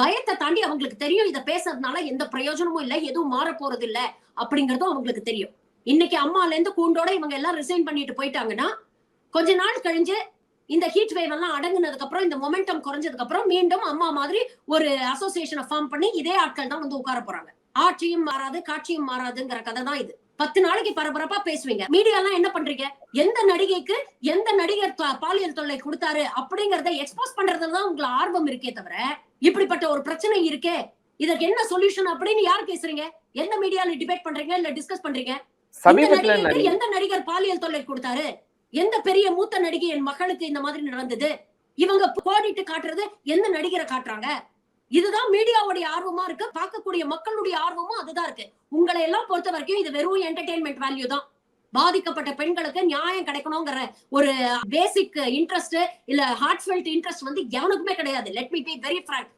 பயத்தை தாண்டி அவங்களுக்கு தெரியும் இதை பேசுறதுனால எந்த பிரயோஜனமும் இல்ல, எதுவும் மாற போறது இல்ல அப்படிங்கறதும் அவங்களுக்கு தெரியும். இன்னைக்கு அம்மால இருந்து கூண்டோட இவங்க எல்லாம் ரிசைன் பண்ணிட்டு போயிட்டாங்கன்னா, கொஞ்ச நாள் கழிஞ்சு இந்த ஹீட் வேவ் எல்லாம் அடங்குனதுக்கு அப்புறம், இந்த மொமெண்டம் குறைஞ்சதுக்கு அப்புறம் மீண்டும் அம்மா மாதிரி ஒரு அசோசியேஷனை ஃபார்ம் பண்ணி இதே ஆட்கள் தான் வந்து உட்கார போறாங்க. ஆட்சியும் மாறாது காட்சியும் மாறாதுங்கிற கதை தான் இது. 10 நாளைக்கு பரபரப்பா பேசுவீங்க. மீடியா எல்லாம் என்ன பண்றீங்க? எந்த நடிகைக்கு எந்த நடிகர் பாலியல் தொல்லை கொடுத்தாரு அப்படிங்கறத எக்ஸ்போஸ் பண்றதுல தான் உங்களுக்கு ஆர்வம் இருக்கே தவிர, இப்படிப்பட்ட ஒரு பிரச்சனை இருக்கே, இதற்கு என்ன சொல்யூஷன் அப்படின்னு யார் பேசுறீங்க? எந்த மீடியால டிபேட் பண்றீங்க இல்ல டிஸ்கஸ் பண்றீங்க? எந்த நடிகர் பாலியல் தொல்லை கொடுத்தாரு? எந்த பெரிய மூத்த நடிகை என் மகளுக்கு இந்த மாதிரி நடந்தது? இவங்க கோடிட்டு காட்டுறது எந்த நடிகரை காட்டுறாங்க? இதுதான் மீடியாவுடைய ஆர்வமா இருக்கு. பார்க்கக்கூடிய மக்களுடைய ஆர்வமும் அதுதான் இருக்கு. உங்களை எல்லாம் பொறுத்த வரைக்கும் இது வெறும் என்டர்டெயின்மெண்ட் வேல்யூ தான். பாதிக்கப்பட்ட பெண்களுக்கு நியாயம் கிடைக்கணுங்கிற ஒரு பேசிக் இன்ட்ரெஸ்ட் இல்ல ஹார்ட்ஃபெல்ட் இன்ட்ரெஸ்ட் வந்து எவனுக்குமே கிடையாது. Let me be very Frank.